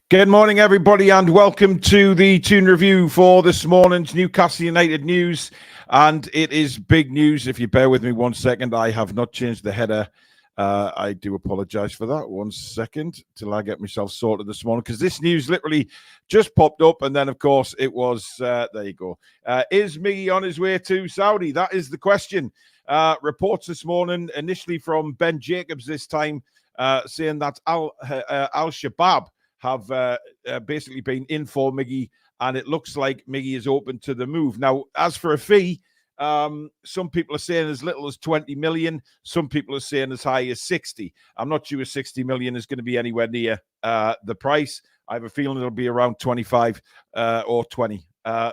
Good morning, everybody, and welcome to the Toon review for this morning's Newcastle United news. And it is big news. If you bear with me 1 second, I have not changed the header. I do apologise for that. 1 second till I get myself sorted this morning, because this news literally just popped up, and then, of course, it was, there you go. Is Miggy on his way to Saudi? That is the question. Reports this morning, initially from Ben Jacobs this time, saying that Al-Shabaab have basically been in for Miggy, and it looks like Miggy is open to the move. Now, as for a fee, some people are saying as little as 20 million. Some people are saying as high as 60. I'm not sure 60 million is going to be anywhere near the price. I have a feeling it'll be around 25 or 20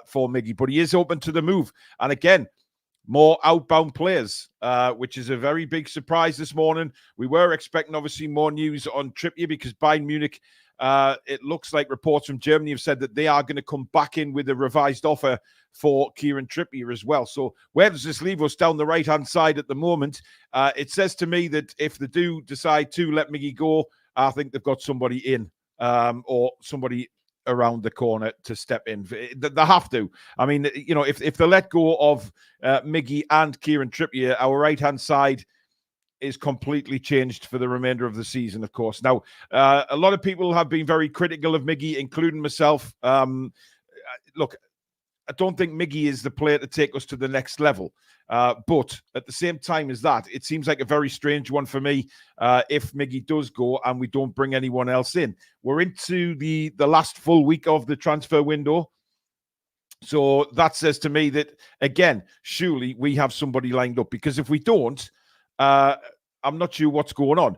for Miggy, but he is open to the move. And again, more outbound players, which is a very big surprise this morning. We were expecting, obviously, more news on Trippier, because Bayern Munich, it looks like reports from Germany have said that they are going to come back in with a revised offer for Kieran Trippier as well. So where does this leave us down the right-hand side at the moment? It says to me that if they do decide to let Miggy go, I think they've got somebody in, or somebody around the corner to step in. They have to. I mean, you know, if they let go of Miggy and Kieran Trippier, our right-hand side is completely changed for the remainder of the season, of course. Now, a lot of people have been very critical of Miggy, including myself. Look, I don't think Miggy is the player to take us to the next level. But at the same time as that, it seems like a very strange one for me if Miggy does go and we don't bring anyone else in. We're into the last full week of the transfer window. So that says to me that, again, surely we have somebody lined up, because if we don't, I'm not sure what's going on.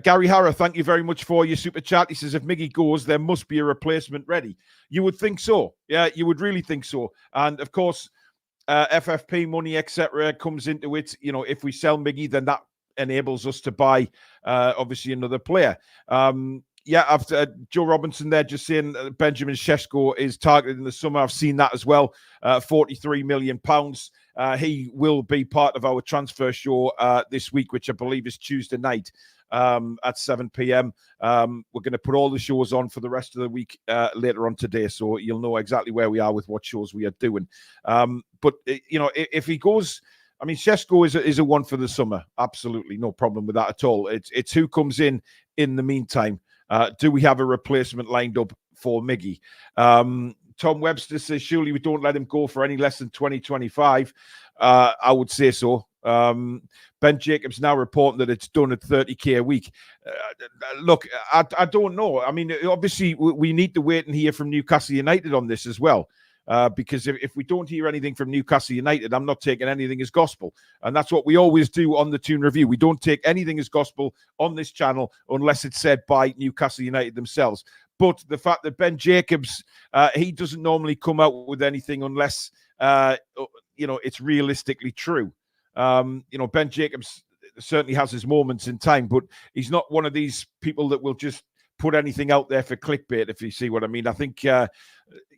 Gary Harrer, thank you very much for your super chat. He says, if Miggy goes, there must be a replacement ready. You would think so. Yeah, you would really think so. And of course, FFP money, etc., comes into it. You know, if we sell Miggy, then that enables us to buy, obviously, another player. Yeah, after Joe Robinson there just saying Benjamin Šeško is targeted in the summer. I've seen that as well. £43 million. He will be part of our transfer show this week, which I believe is Tuesday night at 7 p.m. We're going to put all the shows on for the rest of the week later on today, so you'll know exactly where we are with what shows we are doing. But, you know, if he goes... I mean, Šeško is a one for the summer. Absolutely no problem with that at all. It's who comes in the meantime. Do we have a replacement lined up for Miggy? Tom Webster says, surely we don't let him go for any less than 2025. I would say so. Ben Jacobs now reporting that it's done at 30k a week. Look, I don't know. I mean, obviously, we need to wait and hear from Newcastle United on this as well. Because if we don't hear anything from Newcastle United, I'm not taking anything as gospel. And that's what we always do on the Toon review. We don't take anything as gospel on this channel unless it's said by Newcastle United themselves. But the fact that Ben Jacobs, he doesn't normally come out with anything unless, you know, it's realistically true. You know, Ben Jacobs certainly has his moments in time, but he's not one of these people that will just put anything out there for clickbait, if you see what I mean. I think, you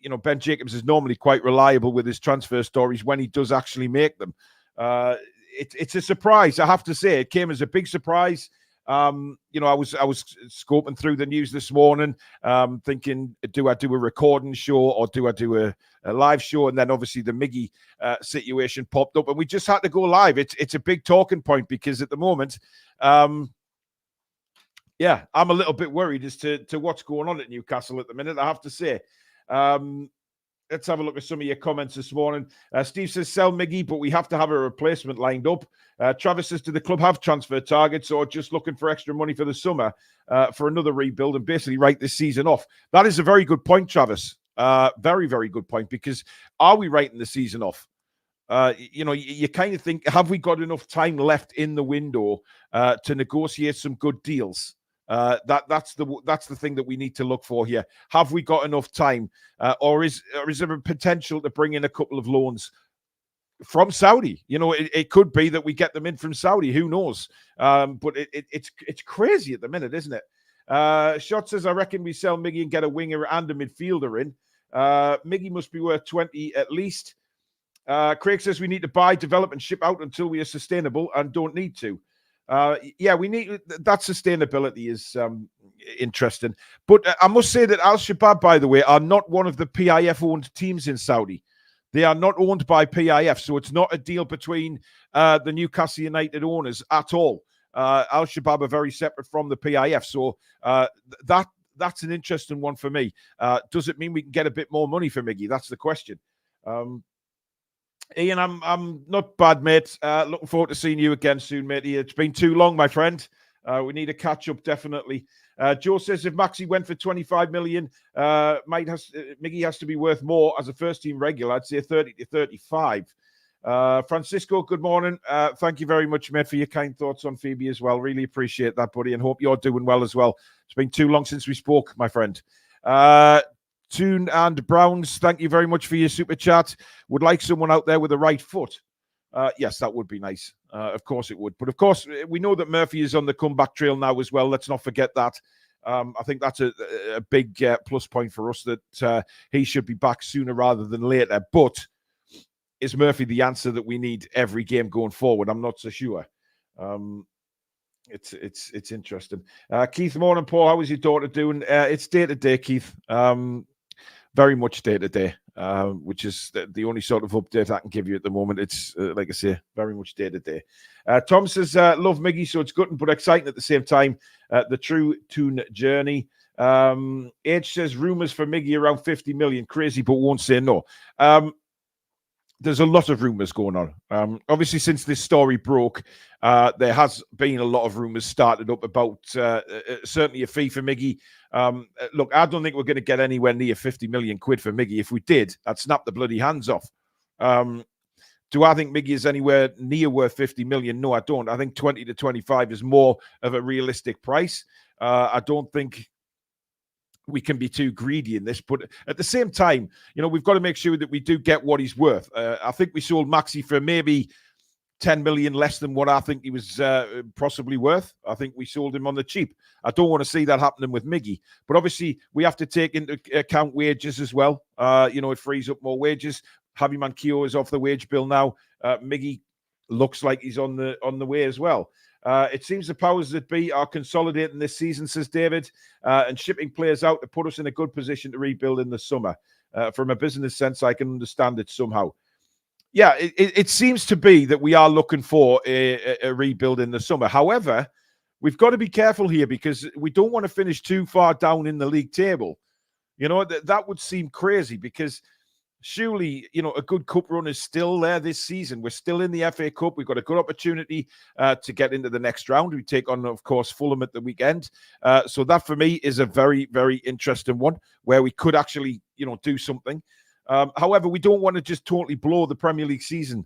know, Ben Jacobs is normally quite reliable with his transfer stories when he does actually make them. It's a surprise, I have to say. It came as a big surprise. You know, I was scoping through the news this morning, thinking, do I do a recording show or do I do a live show? And then obviously the Miggy situation popped up, and we just had to go live. It's a big talking point, because at the moment, yeah, I'm a little bit worried as to what's going on at Newcastle at the minute, I have to say. Let's have a look at some of your comments this morning. Steve says, sell Miggy, but we have to have a replacement lined up. Travis says, do the club have transfer targets or just looking for extra money for the summer for another rebuild and basically write this season off? That is a very good point, Travis. Very, very good point, because are we writing the season off? You know, you kind of think, have we got enough time left in the window to negotiate some good deals? That's the thing that we need to look for here. Have we got enough time, or is there a potential to bring in a couple of loans from Saudi? You know, it could be that we get them in from Saudi. Who knows? But it's crazy at the minute, isn't it? Shot says, I reckon we sell Miggy and get a winger and a midfielder in. Miggy must be worth 20 at least. Craig says we need to buy, develop, and ship out until we are sustainable and don't need to. Yeah, we need that sustainability is interesting. But I must say that Al Shabaab, by the way, are not one of the PIF owned teams in Saudi. They are not owned by PIF, so it's not a deal between the Newcastle United owners at all. Al Shabaab are very separate from the PIF, so that's an interesting one for me. Does it mean we can get a bit more money for Miggy? That's the question. Ian, I'm not bad, mate. Looking forward to seeing you again soon, mate. It's been too long, my friend. We need a catch up, definitely. Joe says if Maxi went for 25 million, Miggy has to be worth more as a first team regular. I'd say 30 to 35. Francisco, good morning. Thank you very much, mate, for your kind thoughts on Phoebe as well. Really appreciate that, buddy, and hope you're doing well as well. It's been too long since we spoke, my friend. Toon and Browns, thank you very much for your super chat. Would like someone out there with a right foot. Yes, that would be nice. Of course it would. But of course, we know that Murphy is on the comeback trail now as well. Let's not forget that. I think that's a big plus point for us that he should be back sooner rather than later. But is Murphy the answer that we need every game going forward? I'm not so sure. It's interesting. Keith, morning, Paul. How is your daughter doing? It's day to day, Keith. Very much day to day, which is the only sort of update I can give you at the moment. It's like I say, very much day to day. Tom says, love Miggy, so it's good but exciting at the same time. The true Toon journey. H says, rumours for Miggy around 50 million. Crazy, but won't say no. There's a lot of rumours going on. Obviously, since this story broke, there has been a lot of rumours started up about certainly a fee for Miggy. Look, I don't think we're going to get anywhere near 50 million quid for Miggy. If we did, I'd snap the bloody hands off. Do I think Miggy is anywhere near worth 50 million? No, I don't. I think 20 to 25 is more of a realistic price. I don't think we can be too greedy in this, but at the same time, you know, we've got to make sure that we do get what he's worth. I think we sold Maxi for maybe 10 million less than what I think he was possibly worth. I think we sold him on the cheap. I don't want to see that happening with Miggy, but obviously we have to take into account wages as well. You know, it frees up more wages. Javi Manquillo is off the wage bill now. Miggy looks like he's on the way as well. It seems the powers that be are consolidating this season, says David, and shipping players out to put us in a good position to rebuild in the summer. From a business sense, I can understand it somehow. Yeah, it seems to be that we are looking for a rebuild in the summer. However, we've got to be careful here because we don't want to finish too far down in the league table. You know, that would seem crazy because surely, you know, a good cup run is still there this season. We're still in the FA Cup. We've got a good opportunity to get into the next round. We take on, of course, Fulham at the weekend. So that, for me, is a very, very interesting one where we could actually, you know, do something. However, we don't want to just totally blow the Premier League season.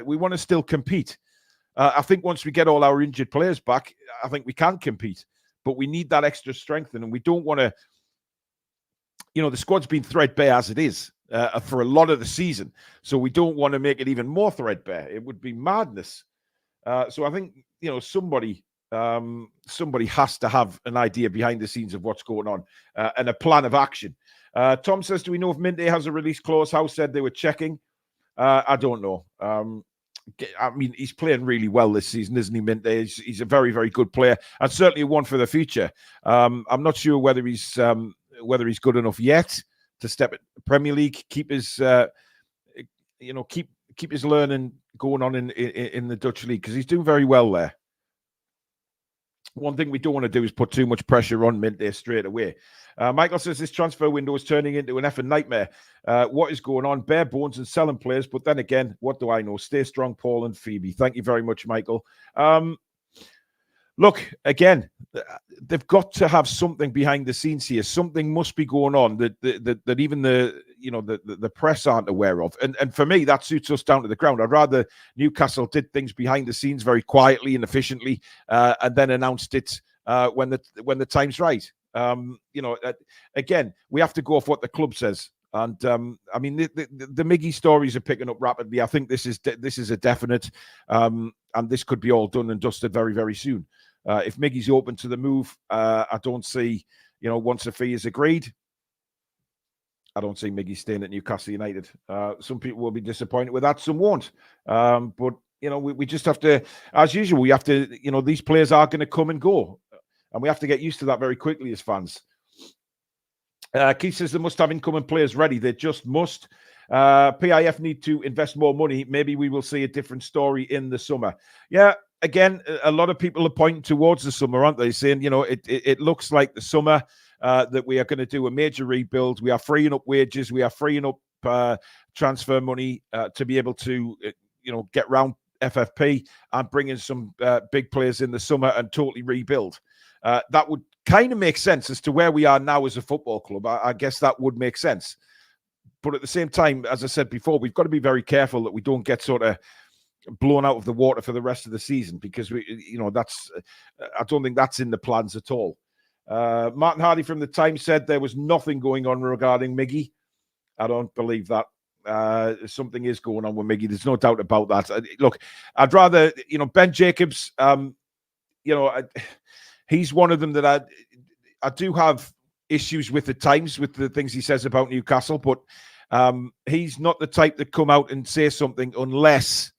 We want to still compete. I think once we get all our injured players back, I think we can compete. But we need that extra strength, and we don't want to, you know, the squad's been threadbare as it is. For a lot of the season. So we don't want to make it even more threadbare. It would be madness. So I think, you know, somebody has to have an idea behind the scenes of what's going on and a plan of action. Tom says, do we know if Minte has a release clause? House said they were checking. I don't know. I mean, he's playing really well this season, isn't he, Minte? He's a very, very good player and certainly one for the future. I'm not sure whether he's good enough yet to step at the Premier League, keep his, you know, keep his learning going on in the Dutch league because he's doing very well there. One thing we don't want to do is put too much pressure on Minte straight away. Michael says this transfer window is turning into an effing nightmare. What is going on? Bare bones and selling players, but then again, what do I know? Stay strong, Paul and Phoebe. Thank you very much, Michael. Look, again, they've got to have something behind the scenes here. Something must be going on that even the press aren't aware of. And for me, that suits us down to the ground. I'd rather Newcastle did things behind the scenes very quietly and efficiently, and then announced it when the time's right. You know, again, we have to go off what the club says. And I mean, the Miggy stories are picking up rapidly. I think this is a definite, and this could be all done and dusted very, very soon. If Miggy's open to the move, I don't see, you know, once the fee is agreed, I don't see Miggy staying at Newcastle United. Some people will be disappointed with that, some won't. But we just have to, as usual, we have to, these players are going to come and go. And we have to get used to that very quickly as fans. Keith says they must have incoming players ready. They just must. PIF need to invest more money. Maybe we will see a different story in the summer. Yeah, again, a lot of people are pointing towards the summer, aren't they? Saying, it looks like the summer that we are going to do a major rebuild. We are freeing up wages. We are freeing up transfer money to be able to, get round FFP and bring in some big players in the summer and totally rebuild. That would kind of make sense as to where we are now as a football club. I guess that would make sense. But at the same time, as I said before, we've got to be very careful that we don't get sort of blown out of the water for the rest of the season, because I don't think that's in the plans at all. Martin Hardy from the Times said there was nothing going on regarding Miggy. I don't believe that. Something is going on with Miggy. There's no doubt about that. Look, I'd rather, Ben Jacobs, he's one of them that I do have issues with at times with the things he says about Newcastle, but he's not the type that come out and say something unless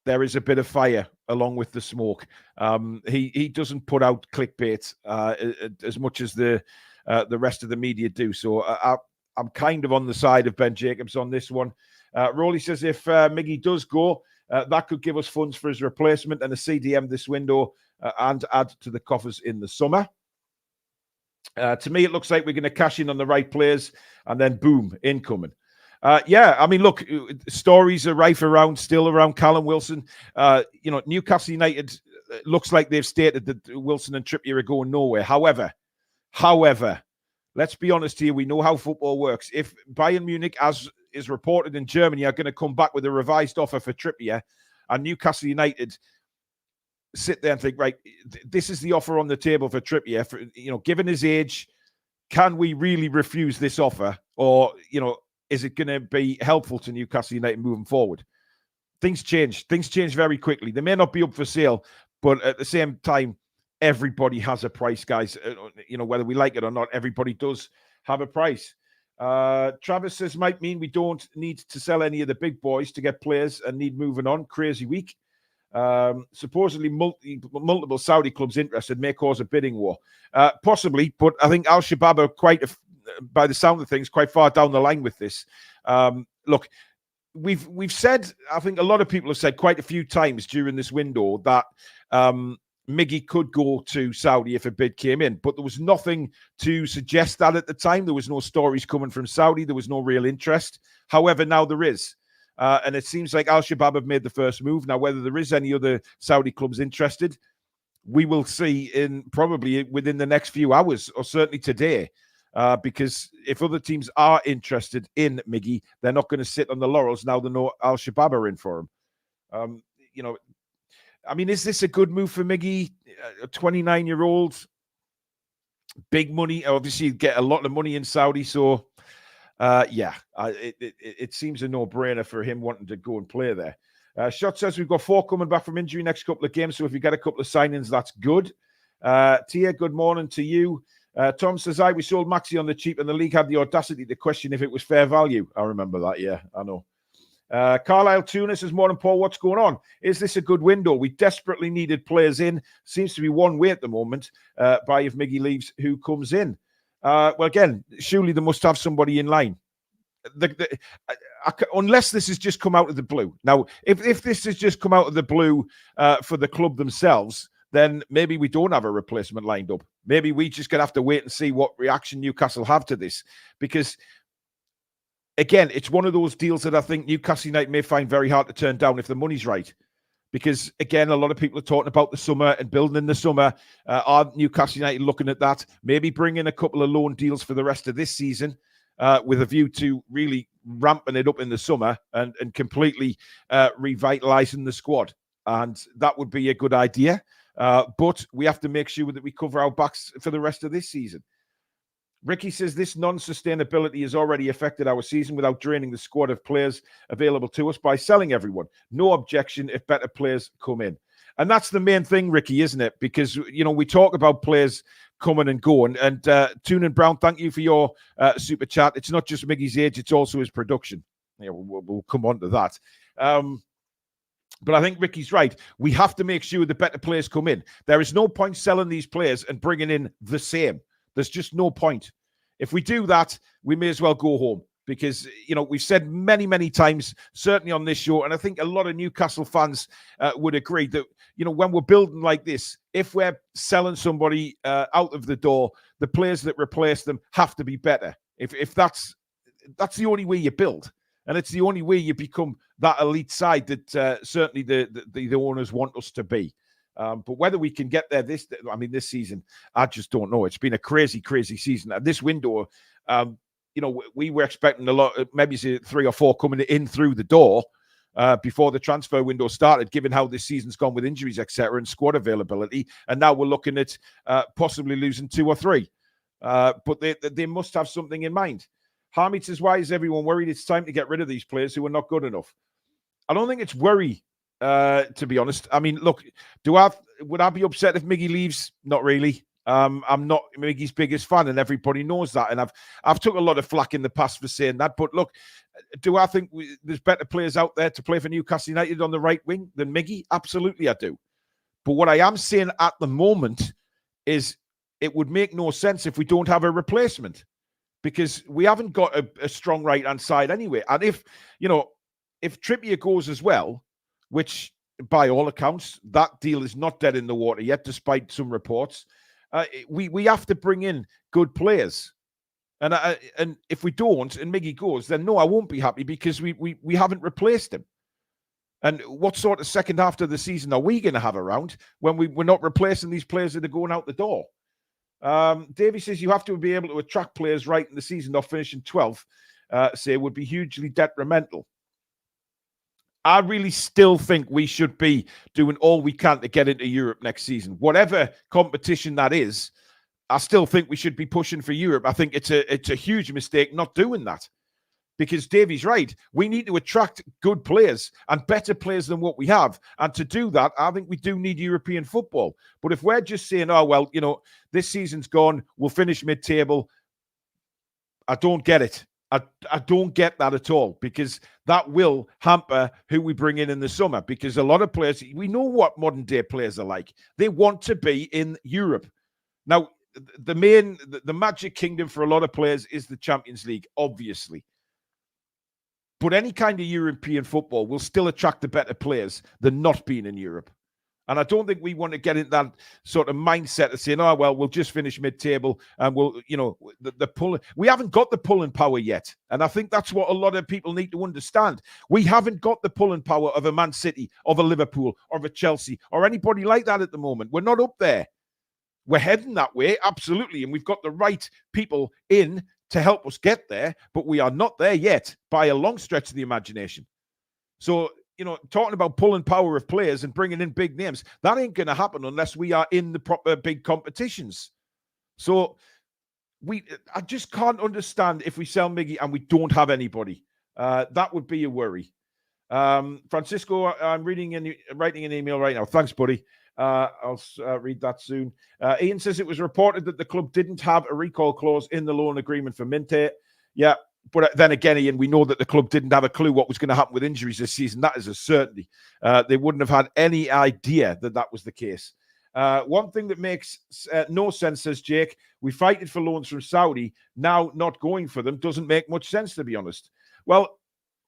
there is a bit of fire along with the smoke. He doesn't put out clickbait as much as the rest of the media do. So I'm kind of on the side of Ben Jacobs on this one. Rowley says if Miggy does go, that could give us funds for his replacement and a CDM this window and add to the coffers in the summer. To me, it looks like we're going to cash in on the right players and then boom, incoming. Yeah, I mean, look, stories are rife still around Callum Wilson. Newcastle United looks like they've stated that Wilson and Trippier are going nowhere. However, let's be honest here. We know how football works. If Bayern Munich, as is reported in Germany, are going to come back with a revised offer for Trippier, and Newcastle United sit there and think, right, this is the offer on the table for Trippier. Given his age, can we really refuse this offer? Or, is it going to be helpful to Newcastle United moving forward? Things change. Things change very quickly. They may not be up for sale, but at the same time, everybody has a price, guys. Whether we like it or not, everybody does have a price. Travis says, might mean we don't need to sell any of the big boys to get players and need moving on. Crazy week. Supposedly multiple Saudi clubs interested may cause a bidding war. Possibly, but I think Al-Shabaab are by the sound of things, quite far down the line with this. Look, we've said, I think a lot of people have said quite a few times during this window that Miggy could go to Saudi if a bid came in, but there was nothing to suggest that at the time. There was no stories coming from Saudi. There was no real interest. However, now there is. And it seems like Al-Shabaab have made the first move. Now, whether there is any other Saudi clubs interested, we will see probably within the next few hours, or certainly today. Because if other teams are interested in Miggy, they're not going to sit on the laurels now they know Al-Shabaab are in for him. I mean, is this a good move for Miggy? A 29-year-old, big money. Obviously, you get a lot of money in Saudi, so it seems a no-brainer for him wanting to go and play there. Shot says we've got 4 coming back from injury next couple of games, so if you get a couple of signings, that's good. Tia, good morning to you. Tom says, we sold Maxi on the cheap and the league had the audacity to question if it was fair value. I remember that, yeah, I know. Carlisle Tunis says, morning, Paul, what's going on? Is this a good window? We desperately needed players in. Seems to be one way at the moment, by if Miggy leaves, who comes in? Well, again, surely they must have somebody in line. Unless this has just come out of the blue. Now, if this has just come out of the blue for the club themselves, then maybe we don't have a replacement lined up. Maybe we just going to have to wait and see what reaction Newcastle have to this. Because, again, it's one of those deals that I think Newcastle United may find very hard to turn down if the money's right. Because, again, a lot of people are talking about the summer and building in the summer. Are Newcastle United looking at that? Maybe bring in a couple of loan deals for the rest of this season with a view to really ramping it up in the summer and completely revitalising the squad. And that would be a good idea. But we have to make sure that we cover our backs for the rest of this season. Ricky says this non-sustainability has already affected our season without draining the squad of players available to us by selling everyone. No objection if better players come in. And that's the main thing, Ricky, isn't it? Because, we talk about players coming and going. And Toon and Brown, thank you for your super chat. It's not just Miggy's age, it's also his production. Yeah, we'll come on to that. But I think Ricky's right. We have to make sure the better players come in. There is no point selling these players and bringing in the same. There's just no point. If we do that, we may as well go home. Because, we've said many, many times, certainly on this show, and I think a lot of Newcastle fans would agree that, when we're building like this, if we're selling somebody out of the door, the players that replace them have to be better. If that's the only way you build. And it's the only way you become that elite side that certainly the owners want us to be. But whether we can get there this season, I just don't know. It's been a crazy, crazy season. And this window, we were expecting a lot, maybe 3 or 4 coming in through the door before the transfer window started, given how this season's gone with injuries, etc., and squad availability. And now we're looking at possibly losing 2 or 3. But they must have something in mind. Hamid says, why is everyone worried? It's time to get rid of these players who are not good enough. I don't think it's worry, to be honest. I mean, look, would I be upset if Miggy leaves? Not really. I'm not Miggy's biggest fan, and everybody knows that. And I've took a lot of flack in the past for saying that. But look, do I think there's better players out there to play for Newcastle United on the right wing than Miggy? Absolutely, I do. But what I am saying at the moment is it would make no sense if we don't have a replacement. Because we haven't got a strong right-hand side anyway. And if Trippier goes as well, which by all accounts, that deal is not dead in the water yet, despite some reports, we have to bring in good players. And if we don't, and Miggy goes, then no, I won't be happy because we haven't replaced him. And what sort of second half of the season are we going to have around when we're not replacing these players that are going out the door? Davey says you have to be able to attract players right in the season, not finishing 12th, say would be hugely detrimental. I really still think we should be doing all we can to get into Europe next season. Whatever competition that is, I still think we should be pushing for Europe. I think it's a huge mistake not doing that. Because Davey's right. We need to attract good players and better players than what we have. And to do that, I think we do need European football. But if we're just saying, oh, well, this season's gone, we'll finish mid-table, I don't get it. I don't get that at all, because that will hamper who we bring in the summer. Because a lot of players, we know what modern-day players are like. They want to be in Europe. Now, the magic kingdom for a lot of players is the Champions League, obviously. But any kind of European football will still attract the better players than not being in Europe. And I don't think we want to get into that sort of mindset of saying, oh, well, we'll just finish mid-table and we'll, the pull. We haven't got the pulling power yet. And I think that's what a lot of people need to understand. We haven't got the pulling power of a Man City, of a Liverpool, or of a Chelsea, or anybody like that at the moment. We're not up there. We're heading that way, absolutely. And we've got the right people in to help us get there, but we are not there yet by a long stretch of the imagination. So, talking about pulling power of players and bringing in big names, that ain't going to happen unless we are in the proper big competitions. So, I just can't understand if we sell Miggy and we don't have anybody. That would be a worry. Francisco, I'm writing an email right now. Thanks, buddy. I'll read that soon. Ian says it was reported that the club didn't have a recall clause in the loan agreement for Minte. Yeah, but then again, Ian, we know that the club didn't have a clue what was going to happen with injuries this season. That is a certainty. They wouldn't have had any idea that was the case. One thing that makes no sense, says Jake, we fighted for loans from Saudi. Now not going for them doesn't make much sense, to be honest. Well,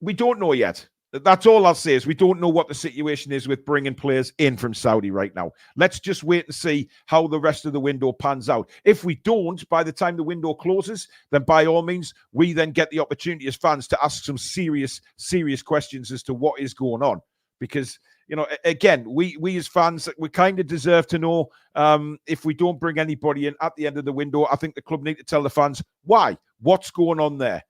we don't know yet. That's all I'll say is we don't know what the situation is with bringing players in from Saudi right now. Let's just wait and see how the rest of the window pans out. If we don't, by the time the window closes, then by all means, we then get the opportunity as fans to ask some serious questions as to what is going on. Because, again, we as fans, we kind of deserve to know if we don't bring anybody in at the end of the window. I think the club need to tell the fans why, what's going on there.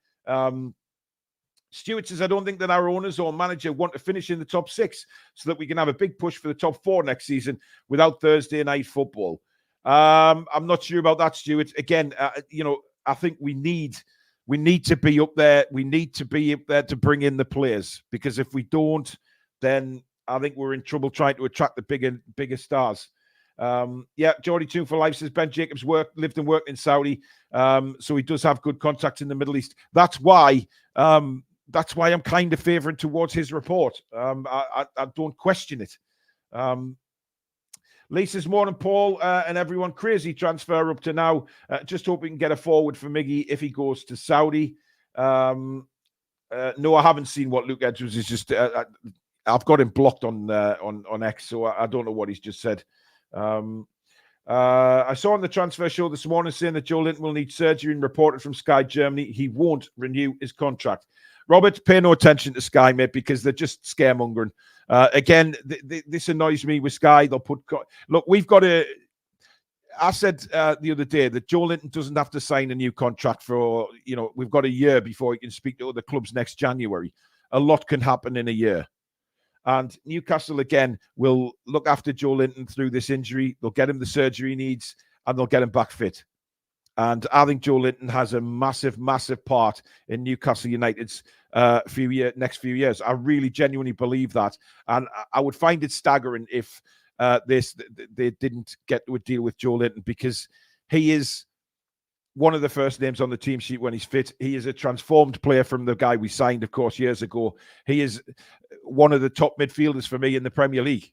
Stuart says, I don't think that our owners or manager want to finish in the top 6 so that we can have a big push for the top 4 next season without Thursday night football. I'm not sure about that, Stuart. Again, I think we need to be up there. We need to be up there to bring in the players, because if we don't, then I think we're in trouble trying to attract the bigger stars. Geordie Toon for Life says Ben Jacobs lived and worked in Saudi, so he does have good contacts in the Middle East. That's why that's why I'm kind of favouring towards his report. I don't question it. Lisa's morning, Paul, and everyone. Crazy transfer up to now. Just hope we can get a forward for Miggy if he goes to Saudi. No, I haven't seen what Luke Edwards is. Just I've got him blocked on X, so I don't know what he's just said. I saw on the transfer show this morning saying that Joe Linton will need surgery and reported from Sky Germany he won't renew his contract. Robert, pay no attention to Sky, mate, because they're just scaremongering. Again, this annoys me with Sky. They'll put... Look, we've got a... I said the other day that Joe Linton doesn't have to sign a new contract for, we've got a year before he can speak to other clubs next January. A lot can happen in a year. And Newcastle, again, will look after Joe Linton through this injury. They'll get him the surgery he needs, and they'll get him back fit. And I think Joe Linton has a massive, massive part in Newcastle United's next few years. I really genuinely believe that. And I would find it staggering if they didn't get to a deal with Joe Linton, because he is one of the first names on the team sheet when he's fit. He is a transformed player from the guy we signed, of course, years ago. He is one of the top midfielders for me in the Premier League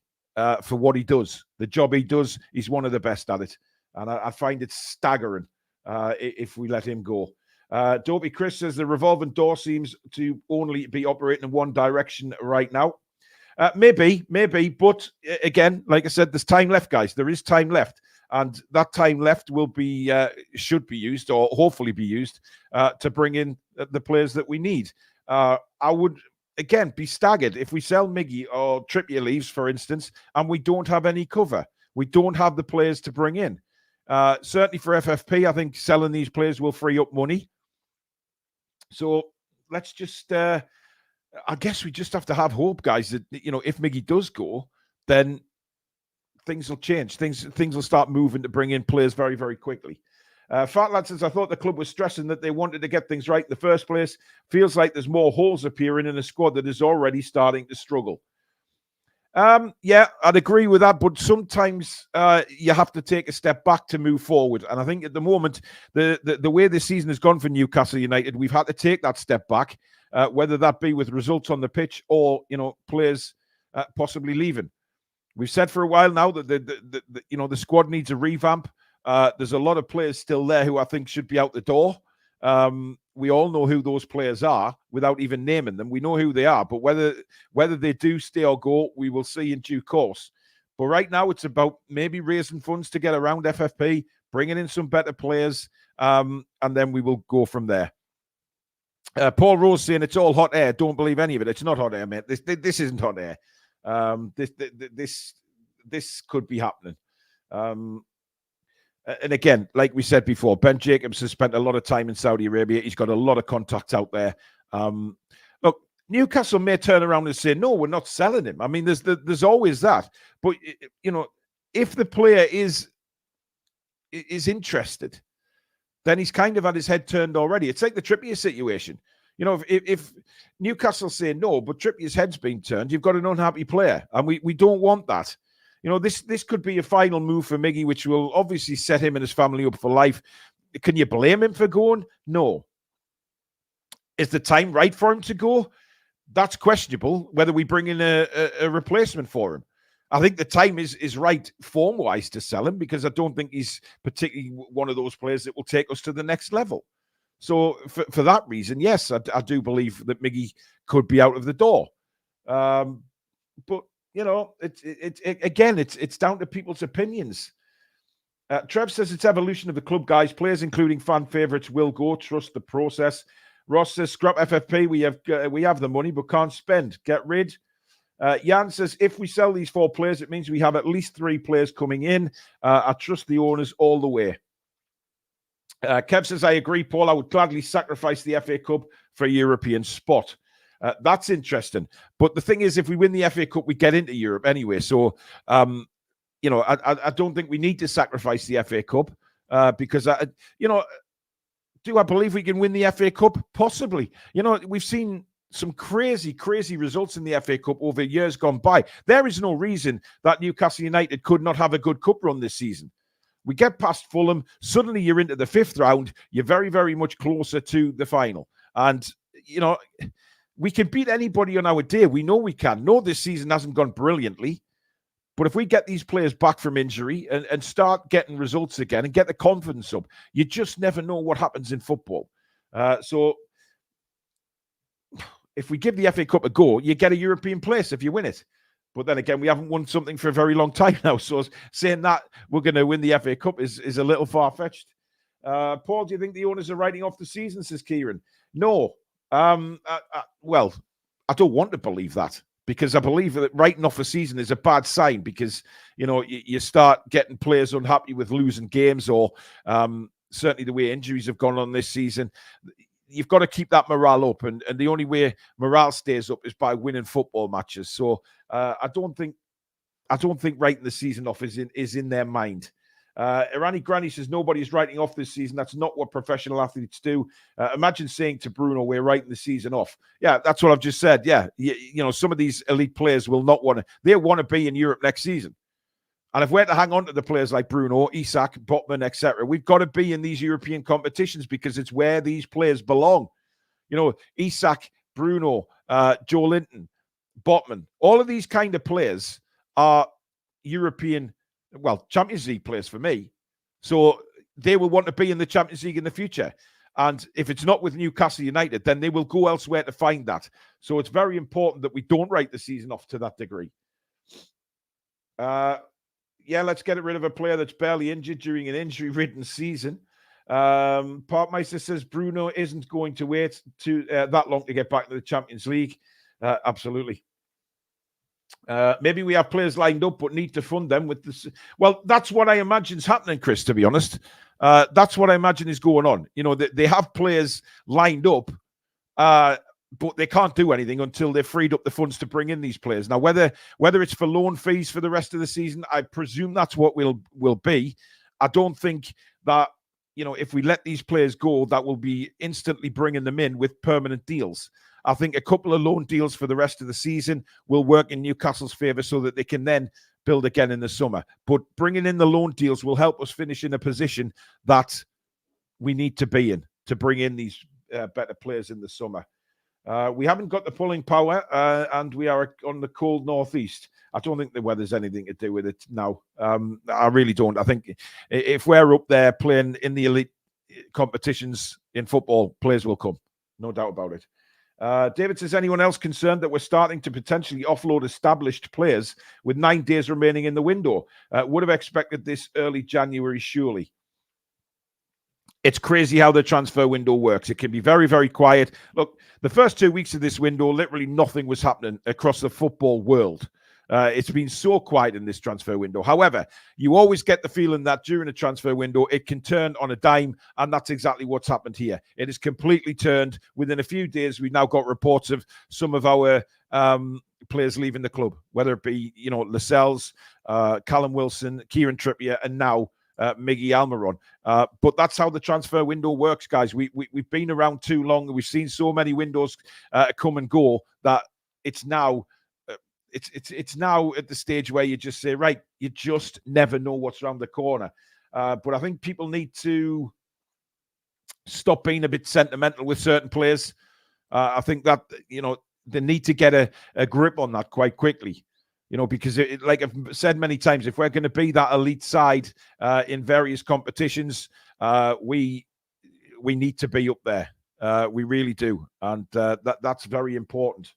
for what he does. The job he does, he's one of the best at it. And I find it staggering if we let him go. Dopey Chris says the revolving door seems to only be operating in one direction right now. Maybe, but again, like I said, there's time left, guys. There is time left. And that time left will be, should be used, or hopefully be used, to bring in the players that we need. I would, again, be staggered if we sell Miggy or Trippier leaves, for instance, and we don't have any cover. We don't have the players to bring in. Certainly for FFP, I think selling these players will free up money. So let's just, I guess we just have to have hope, guys, that, if Miggy does go, then things will change. Things will start moving to bring in players very, very quickly. Fat Lad says, I thought the club was stressing that they wanted to get things right in the first place. Feels like there's more holes appearing in a squad that is already starting to struggle. Yeah, I'd agree with that, but sometimes you have to take a step back to move forward. And I think at the moment, the way this season has gone for Newcastle United, we've had to take that step back, whether that be with results on the pitch or, players possibly leaving. We've said for a while now that the squad needs a revamp. There's a lot of players still there who I think should be out the door. We all know who those players are without even naming them. We know who they are, but whether they do stay or go, we will see in due course. But right now, it's about maybe raising funds to get around FFP, bringing in some better players, and then we will go from there. Paul Rose saying it's all hot air. Don't believe any of it. It's not hot air, mate. This isn't hot air. This could be happening. And again, like we said before, Ben Jacobs has spent a lot of time in Saudi Arabia. He's got a lot of contacts out there. Look, Newcastle may turn around and say, no, we're not selling him. I mean, there's always that. But, if the player is interested, then he's kind of had his head turned already. It's like the Trippier situation. If Newcastle say no, but Trippier's head's been turned, you've got an unhappy player. And we don't want that. This could be a final move for Miggy, which will obviously set him and his family up for life. Can you blame him for going? No. Is the time right for him to go? That's questionable, whether we bring in a replacement for him. I think the time is right form-wise to sell him, because I don't think he's particularly one of those players that will take us to the next level. So for that reason, yes, I do believe that Miggy could be out of the door. But it's down to people's opinions. Trev says it's evolution of the club, guys. Players, including fan favourites, will go. Trust the process. Ross says scrap FFP. We have the money, but can't spend. Get rid. Jan says if we sell these 4 players, it means we have at least 3 players coming in. I trust the owners all the way. Kev says, I agree, Paul. I would gladly sacrifice the FA Cup for a European spot. That's interesting. But the thing is, if we win the FA Cup, we get into Europe anyway. So, I don't think we need to sacrifice the FA Cup because, do I believe we can win the FA Cup? Possibly. We've seen some crazy, crazy results in the FA Cup over years gone by. There is no reason that Newcastle United could not have a good cup run this season. We get past Fulham, suddenly you're into the 5th round, you're very, very much closer to the final. And, we can beat anybody on our day. We know we can. No, this season hasn't gone brilliantly. But if we get these players back from injury and start getting results again and get the confidence up, you just never know what happens in football. So if we give the FA Cup a go, you get a European place if you win it. But then again, we haven't won something for a very long time now. So saying that we're going to win the FA Cup is a little far-fetched. Paul, do you think the owners are writing off the season, says Kieran? No. Well, I don't want to believe that, because I believe that writing off a season is a bad sign, because, you know, you start getting players unhappy with losing games, or certainly the way injuries have gone on this season. You've got to keep that morale up, and the only way morale stays up is by winning football matches. So I don't think writing the season off is in their mind. Irani Granny says nobody's writing off this season. That's not what professional athletes do. Imagine saying to Bruno, we're writing the season off. Yeah, that's what I've just said. Yeah, you know, some of these elite players will not want to. They want to be in Europe next season. And if we're to hang on to the players like Bruno, Isak, Botman, etc., we've got to be in these European competitions, because it's where these players belong. You know, Isak, Bruno, Joe Linton, Botman, all of these kind of players are European, well, Champions League players for me. So they will want to be in the Champions League in the future. And if it's not with Newcastle United, then they will go elsewhere to find that. So it's very important that we don't write the season off to that degree. Yeah, let's get rid of a player that's barely injured during an injury-ridden season. Parkmeister says Bruno isn't going to wait to that long to get back to the Champions League. Absolutely. Maybe we have players lined up but need to fund them with this. Well, that's what I imagine is happening, Chris, to be honest. That's what I imagine is going on. You know, they have players lined up, but they can't do anything until they've freed up the funds to bring in these players. Now, whether it's for loan fees for the rest of the season, I presume that's what will be. I don't think that, you know, if we let these players go, that will be instantly bringing them in with permanent deals. I think a couple of loan deals for the rest of the season will work in Newcastle's favour, so that they can then build again in the summer. But bringing in the loan deals will help us finish in a position that we need to be in to bring in these better players in the summer. We haven't got the pulling power, and we are on the cold northeast. I don't think the weather's anything to do with it now. I really don't. I think if we're up there playing in the elite competitions in football, players will come. No doubt about it. David says, anyone else concerned that we're starting to potentially offload established players with 9 days remaining in the window? Would have expected this early January, surely. It's crazy how the transfer window works. It can be very, very quiet. Look, the first 2 weeks of this window, literally nothing was happening across the football world. It's been so quiet in this transfer window. However, you always get the feeling that during a transfer window, it can turn on a dime, and that's exactly what's happened here. It is completely turned. Within a few days, we've now got reports of some of our players leaving the club, whether it be, you know, Lascelles, Callum Wilson, Kieran Trippier, and now Miggy Almiron. But that's how the transfer window works, guys. We've been around too long, and we've seen so many windows come and go that it's now it's now at the stage where you just say, right, you just never know what's around the corner. But I think people need to stop being a bit sentimental with certain players. I think that, you know, they need to get a grip on that quite quickly. You know, because like I've said many times, if we're going to be that elite side in various competitions, we need to be up there. We really do, and that's very important.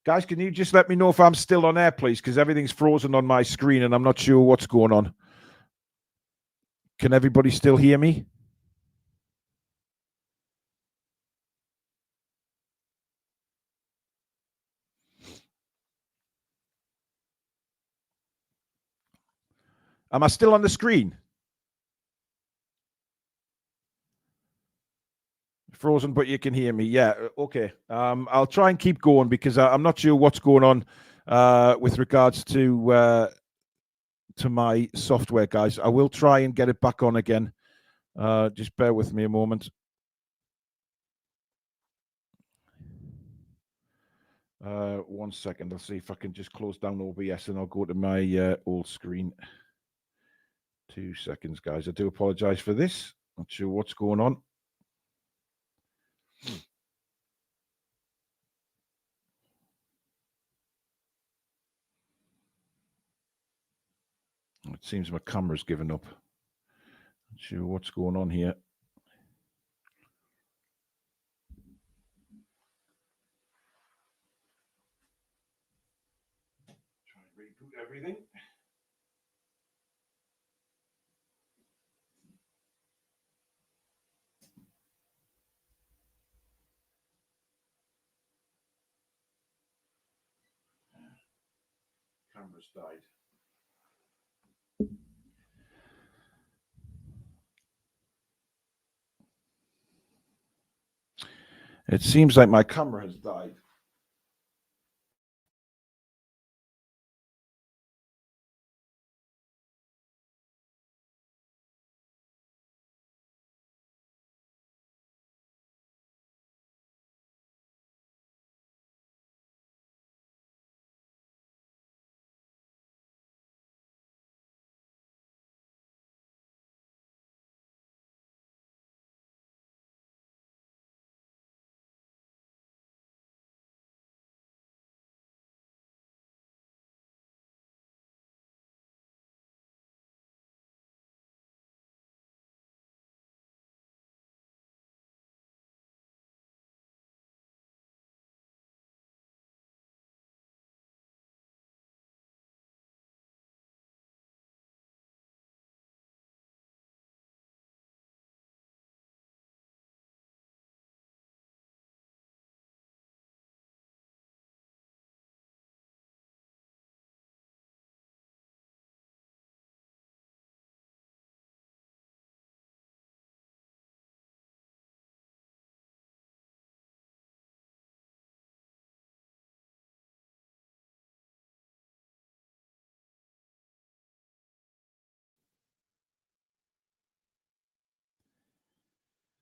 Guys, can you just let me know if I'm still on air, please? Because everything's frozen on my screen, and I'm not sure what's going on. Can everybody still hear me? Am I still on the screen? Frozen, but you can hear me. Yeah, okay. I'll try and keep going, because I'm not sure what's going on with regards to my software, guys. I will try and get it back on again. Just bear with me a moment. 1 second. I'll see if I can just close down OBS, and I'll go to my old screen. 2 seconds, guys. I do apologize for this. Not sure what's going on. It seems my camera's given up. Not sure what's going on here. Try and reboot everything. Camera's died. It seems like my camera has died.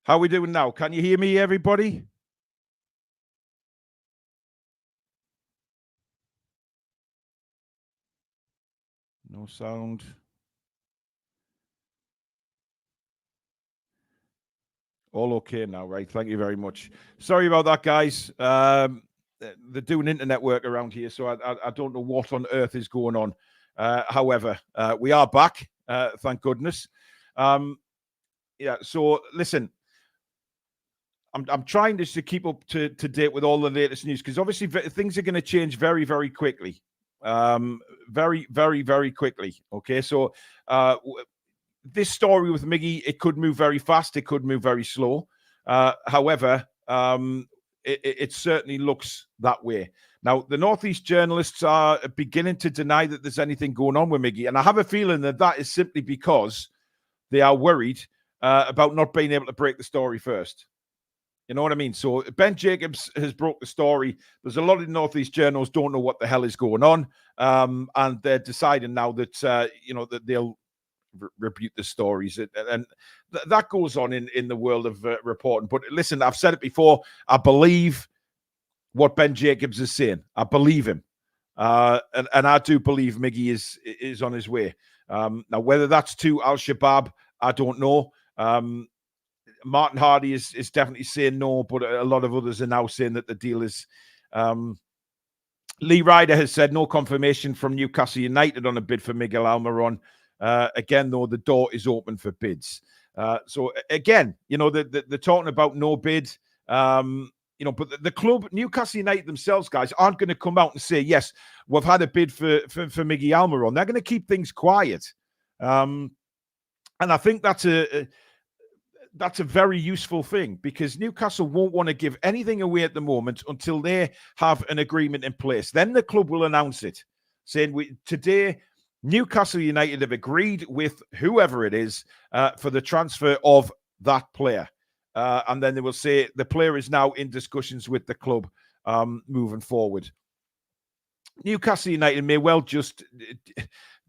How are we doing now? Can you hear me, everybody? No sound. All okay now, right? Thank you very much. Sorry about that, guys. They're doing internet work around here, so I don't know what on earth is going on. However, we are back, thank goodness. Yeah, so listen, I'm trying just to keep up to date with all the latest news, because obviously things are going to change very, very quickly. Very, very, very quickly. Okay, so this story with Miggy, it could move very fast, it could move very slow. However, it certainly looks that way. Now, the Northeast journalists are beginning to deny that there's anything going on with Miggy, and I have a feeling that that is simply because they are worried about not being able to break the story first. You know what I mean? So Ben Jacobs has broke the story. There's a lot of Northeast journals don't know what the hell is going on, and they're deciding now that that they'll rebuke the stories, and that goes on in the world of reporting. But listen, I've said it before. I believe what Ben Jacobs is saying. I believe him, and I do believe Miggy is on his way. Now, whether that's to Al Shabaab, I don't know. Martin Hardy is definitely saying no, but a lot of others are now saying that the deal is. Lee Ryder has said no confirmation from Newcastle United on a bid for Miguel Almiron. Again, though, the door is open for bids. So again, they're talking about no bid. But the club, Newcastle United themselves, guys, aren't going to come out and say, yes, we've had a bid for Miggy Almiron. They're going to keep things quiet. And I think that's a very useful thing, because Newcastle won't want to give anything away at the moment until they have an agreement in place. Then the club will announce it, saying today Newcastle United have agreed with whoever it is for the transfer of that player. And then they will say the player is now in discussions with the club moving forward. Newcastle United may well just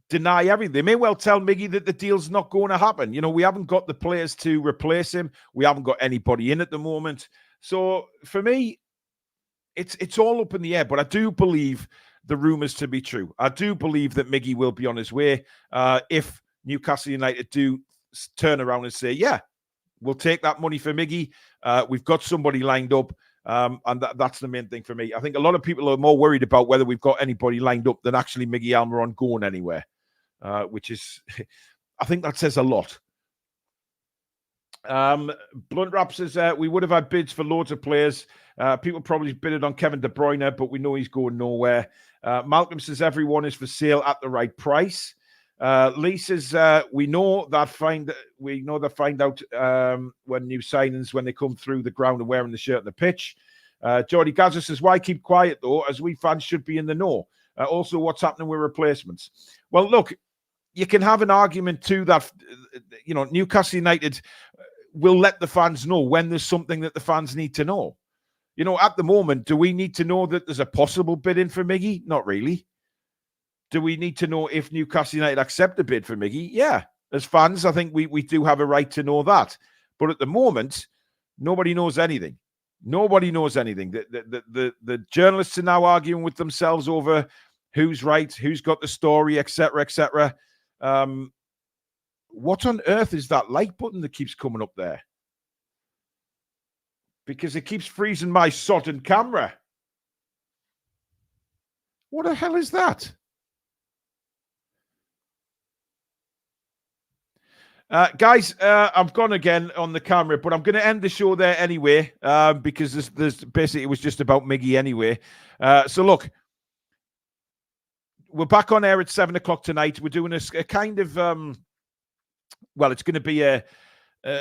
deny everything. They may well tell Miggy that the deal's not going to happen. We haven't got the players to replace him. We haven't got anybody in at the moment. So for me, it's all up in the air. But I do believe the rumours to be true. I do believe that Miggy will be on his way if Newcastle United do turn around and say, yeah, We'll take that money for Miggy. We've got somebody lined up. And that's the main thing for me. I think a lot of people are more worried about whether we've got anybody lined up than actually Miguel Almiron going anywhere, which is, I think that says a lot. Blunt Rap says we would have had bids for loads of players. People probably bidded on Kevin De Bruyne, but we know he's going nowhere. Malcolm says everyone is for sale at the right price. Lee says we know that find out when new signings when they come through the ground and wearing the shirt on the pitch. Jordy Gaza says why keep quiet though, as we fans should be in the know. Also, what's happening with replacements? Well, look, you can have an argument too that Newcastle United will let the fans know when there's something that the fans need to know. At the moment, do we need to know that there's a possible bid in for Miggy? Not really. Do we need to know if Newcastle United accept a bid for Miggy? Yeah. As fans, I think we do have a right to know that. But at the moment, nobody knows anything. Nobody knows anything. The journalists are now arguing with themselves over who's right, who's got the story, etc., etc. What on earth is that like button that keeps coming up there? Because it keeps freezing my sodden camera. What the hell is that? Guys, I've gone again on the camera, but I'm going to end the show there anyway, because there's basically, it was just about Miggy anyway. So look, we're back on air at 7 o'clock tonight. We're doing a kind of, well, it's going to be a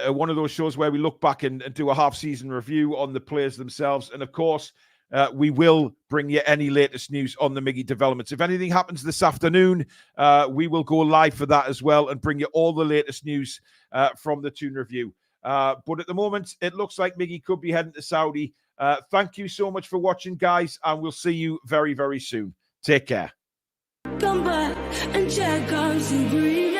one of those shows where we look back and do a half-season review on the players themselves. And, of course, we will bring you any latest news on the Miggy developments. If anything happens this afternoon, we will go live for that as well and bring you all the latest news from the Toon Review. But at the moment, it looks like Miggy could be heading to Saudi. Thank you so much for watching, guys, and we'll see you very, very soon. Take care. Come back and check out the green.